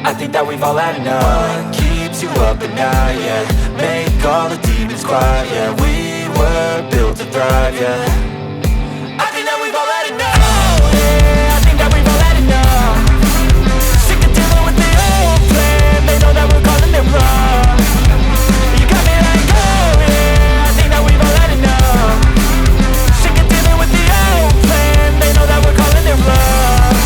I think that we've all had enough. What keeps you up at night, yeah? Make all the demons quiet, yeah. We were built to thrive, yeah. I think that we've all had enough. Oh, yeah, I think that we've all had enough. Sick of dealing with the old plan. They know that we're calling it wrong. You got me like, oh, yeah, I think that we've all had enough. Sick of dealing with the old plan. They know that we're calling it wrong.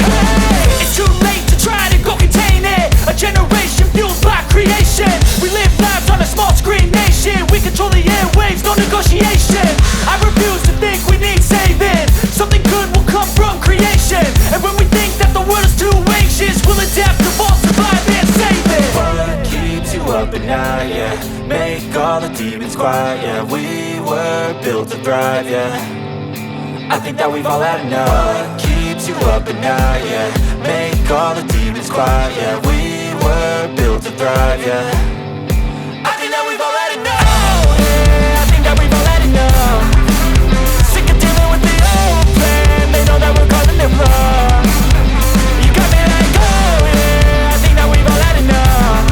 Hey, it's too late to try to go contain it. A generation fueled by creation. We live lives on a small screen nation. We control the airwaves, no negotiation. I refuse to think we need saving. Something good will come from creation. And when we think that the world is too anxious, we'll adapt, evolve, survive and save it. What keeps you up at night, yeah? Make all the demons quiet, yeah. We were built to thrive, yeah. I think that we've all had enough. What keeps you up at night, yeah? Make all the demons quiet, yeah. We were built to thrive, yeah. I think that we've all had enough. Oh, yeah, I think that we've all had enough. Sick of dealing with the old plan. They know that we're calling it wrong. You got me like, oh, yeah, I think that we've all had enough.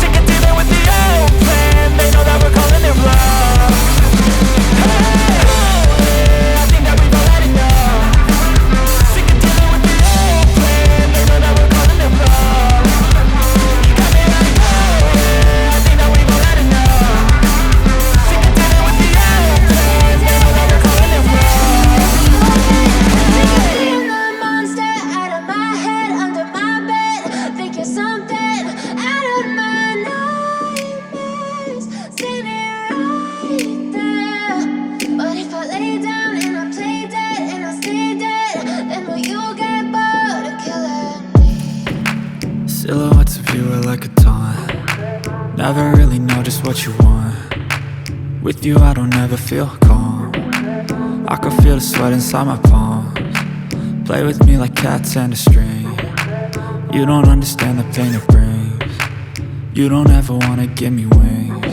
Sick of dealing with the old plan. They know that we're calling it wrong. Hey, oh, yeah, I think that we've all had enough. Sick of dealing with the old plan. They know that we're calling it wrong. You got me like, oh, yeah, I think that we've all had enough. Sick of dealing with the old plan. They know that we're calling it wrong. Being the monster out of my head, under my bed. Think you're something out of my nightmares. Standing right there. But if I lay down and I play dead and I stay dead, then will you get bored of killing me? Silhouettes of you are like a taunt. Never really know just what you want. With you I don't ever feel calm. I can feel the sweat inside my palms. Play with me like cats and a string. You don't understand the pain it brings. You don't ever wanna give me wings.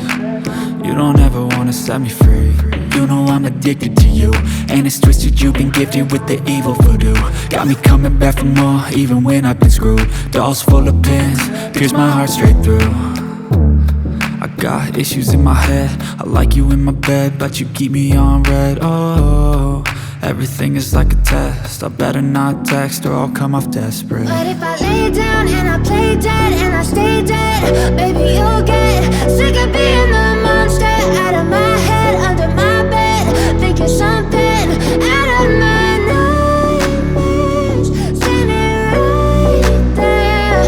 You don't ever wanna set me free. You know I'm addicted to you, and it's twisted, you've been gifted with the evil voodoo. Got me coming back for more, even when I've been screwed. Dolls full of pins, pierce my heart straight through. I got issues in my head, I like you in my bed, but you keep me on red. Oh, everything is like a test. I better not text or I'll come off desperate. But if I lay down and I play dead and I stay dead, baby you'll get sick of being the monster out of my head, under my bed. Think you're something out of my nightmares. Standing right there.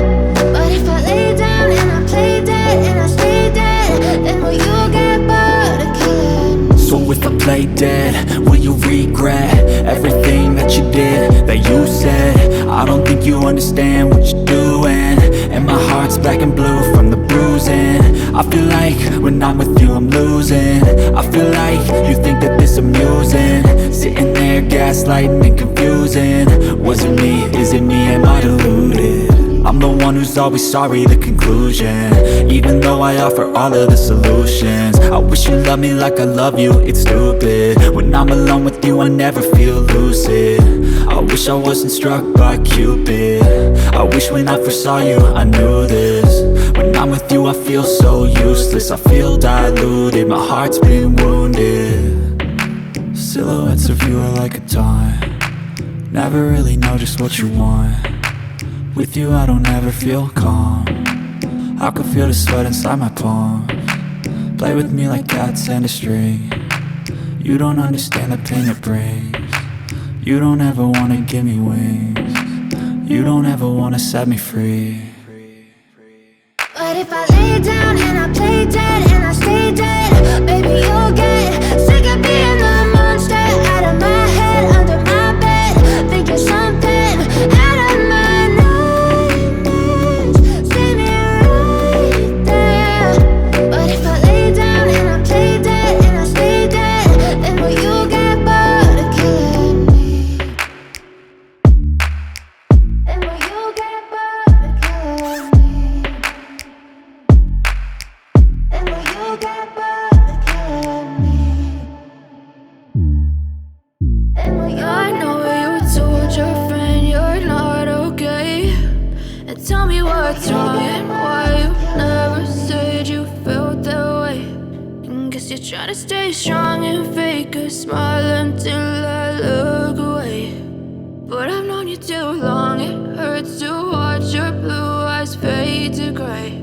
But if I lay down and I play dead and I stay dead, then will you get bored of killing me? So if I play dead, will you regret everything that you did, that you said? I don't think you understand what you're doing, and my heart's black and blue from the bruising. I feel like when I'm with you I'm losing. I feel like you think that this amusing. Sitting there gaslighting and confusing. Was it me? Is it me? Am I deluded? I'm the one one who's always sorry, the conclusion. Even though I offer all of the solutions, I wish you loved me like I love you, it's stupid. When I'm alone with you, I never feel lucid. I wish I wasn't struck by Cupid. I wish when I first saw you, I knew this. When I'm with you, I feel so useless. I feel diluted, my heart's been wounded. Silhouettes of you are like a taunt. Never really know just what you want. With you I don't ever feel calm. I can feel the sweat inside my palms. Play with me like cats and a string. You don't understand the pain it brings. You don't ever wanna give me wings. You don't ever wanna set me free. But if I lay down and I play dead and I stay dead, baby you'll get sick of being the monster out of my head, under my bed, thinking something out of my nightmares. See me right there. But if I lay down and I play dead and I stay dead, then will you get bored of killing me? Then will you get bored of killing me? Then will you get bored of killing me? Then will you? I know you told your friend you're not okay, and tell me what's wrong and why you never said you felt that way. And guess you're trying to stay strong and fake a smile until I look away. But I've known you too long, it hurts to watch your blue eyes fade to gray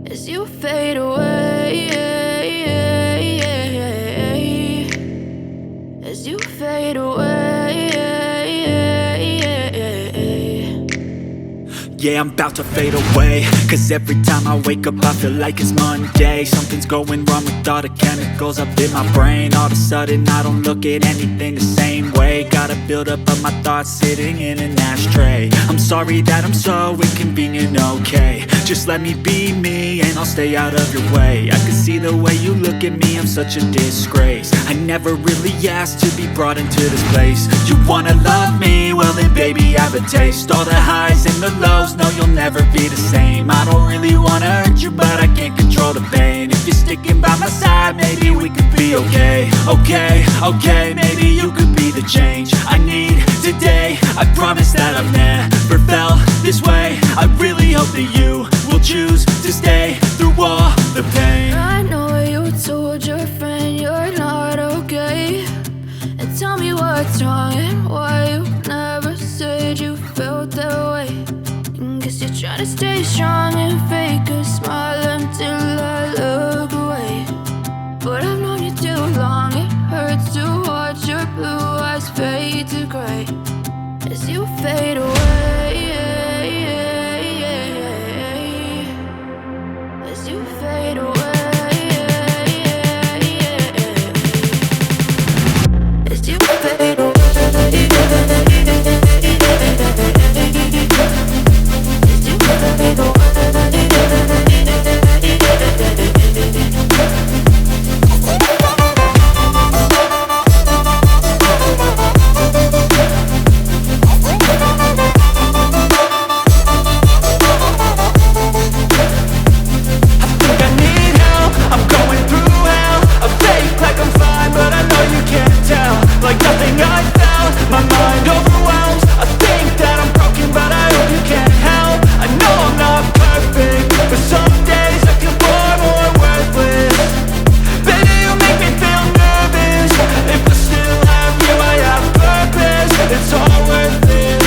as you fade away. As you fade away. Yeah, I'm about to fade away, cause every time I wake up I feel like it's Monday. Something's going wrong with all the chemicals up in my brain. All of a sudden I don't look at anything the same way. Got a buildup of my thoughts sitting in an ashtray. I'm sorry that I'm so inconvenient, okay. Just let me be me and I'll stay out of your way. I can see the way you look at me, I'm such a disgrace. I never really asked to be brought into this place. You wanna love me? Well then baby have a taste. All the highs and the lows, no you'll never be the same. I don't really wanna hurt you but I can't control the pain. If you're sticking by my side, maybe we could be okay. Okay, maybe you could be the change I need today. I promise that I've never felt this way. I really hope that you will choose to stay through all the pain. I know you told your friend you're not okay, and tell me what's wrong and why you never said you felt that way. And guess you're trying to stay strong and fake a smile until I look away. But I've known you too long, it hurts to watch your blue eyes fade to gray as you fade away. As you fade away. As you fade away. As you fade away. Like nothing I found, my mind overwhelms. I think that I'm broken, but I hope you can't help. I know I'm not perfect, but some days I feel far more worthless. Baby, you make me feel nervous. If I still have you, I have purpose. It's all worth it.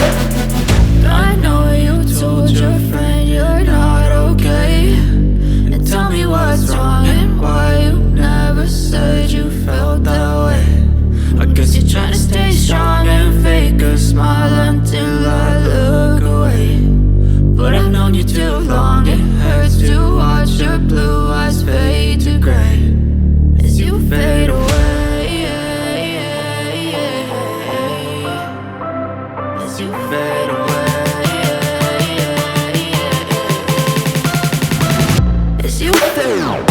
I know you told your friend you're not okay, and tell me what's wrong and why you never said you felt that way. I guess you're trying to stay strong and fake a smile until I look away. But I've known you too long, it hurts to watch your blue eyes fade to gray as you fade away. As you fade away. As you fade away.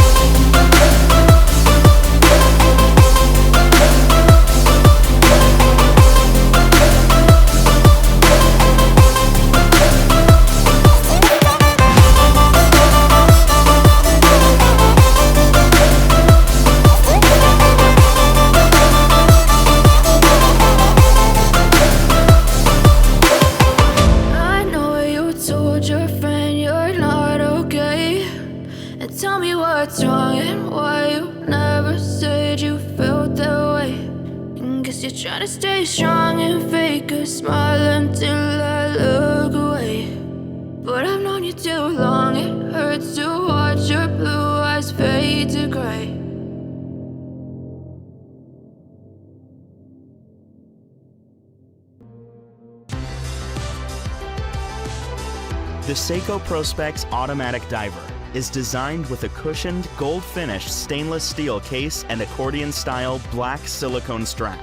what's wrong and why you never said you felt that way. And guess you're trying to stay strong and fake a smile until I look away. But I've known you too long, it hurts to watch your blue eyes fade to gray. The Seiko Prospex Automatic Diver is designed with a cushioned, gold-finished stainless steel case and accordion-style black silicone strap.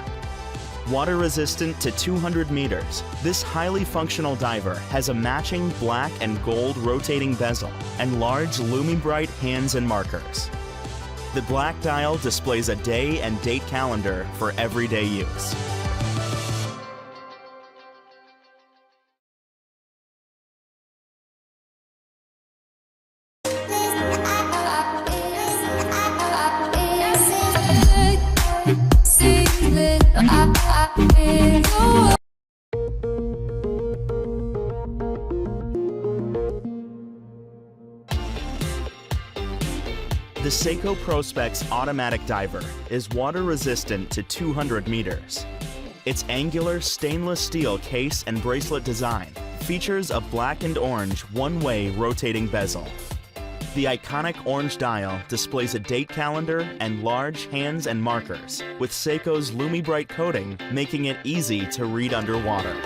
Water-resistant to 200 meters, this highly functional diver has a matching black and gold rotating bezel and large Lumi-Bright hands and markers. The black dial displays a day and date calendar for everyday use. The Seiko Prospex Automatic Diver is water-resistant to 200 meters. Its angular stainless steel case and bracelet design features a black and orange one-way rotating bezel. The iconic orange dial displays a date calendar and large hands and markers, with Seiko's Lumi-Bright coating making it easy to read underwater.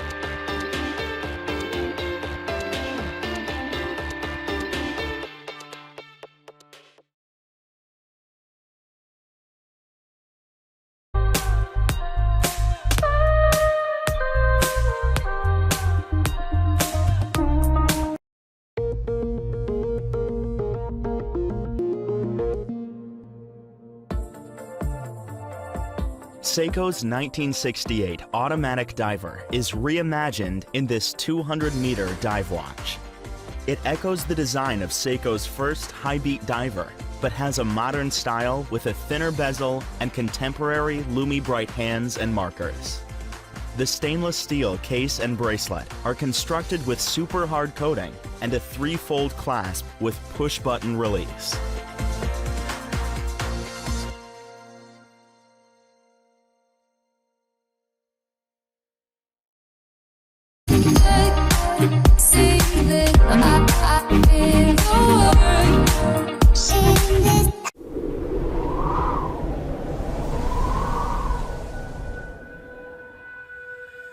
Seiko's 1968 automatic diver is reimagined in this 200-meter dive watch. It echoes the design of Seiko's first high-beat diver, but has a modern style with a thinner bezel and contemporary Lumi-Bright hands and markers. The stainless steel case and bracelet are constructed with super hard coating and a 3-fold clasp with push-button release.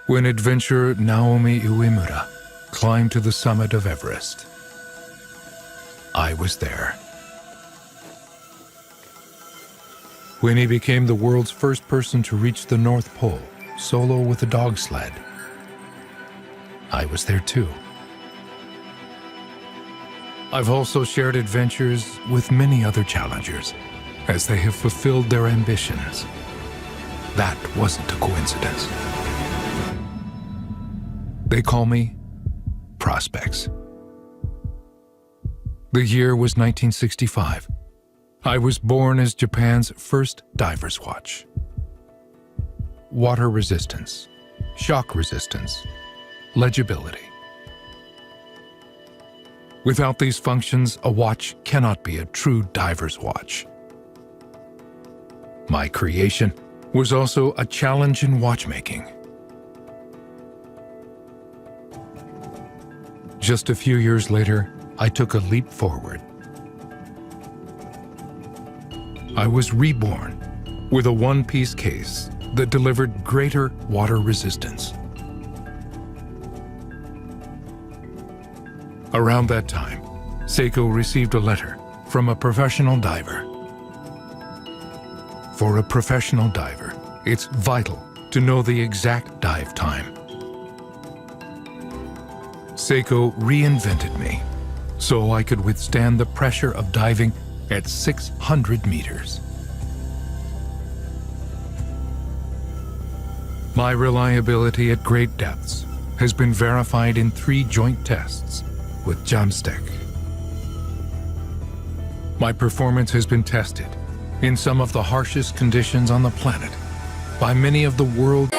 When adventurer Naomi Uemura climbed to the summit of Everest, I was there. When he became the world's first person to reach the North Pole solo with a dog sled, I was there too. I've also shared adventures with many other challengers as they have fulfilled their ambitions. That wasn't a coincidence. They call me Prospex. The year was 1965. I was born as Japan's first diver's watch. Water resistance, shock resistance, legibility. Without these functions, a watch cannot be a true diver's watch. My creation was also a challenge in watchmaking. Just a few years later, I took a leap forward. I was reborn with a one-piece case that delivered greater water resistance. Around that time, Seiko received a letter from a professional diver. For a professional diver, it's vital to know the exact dive time. Seiko reinvented me so I could withstand the pressure of diving at 600 meters. My reliability at great depths has been verified in 3 joint tests with Jamstek. My performance has been tested in some of the harshest conditions on the planet by many of the world's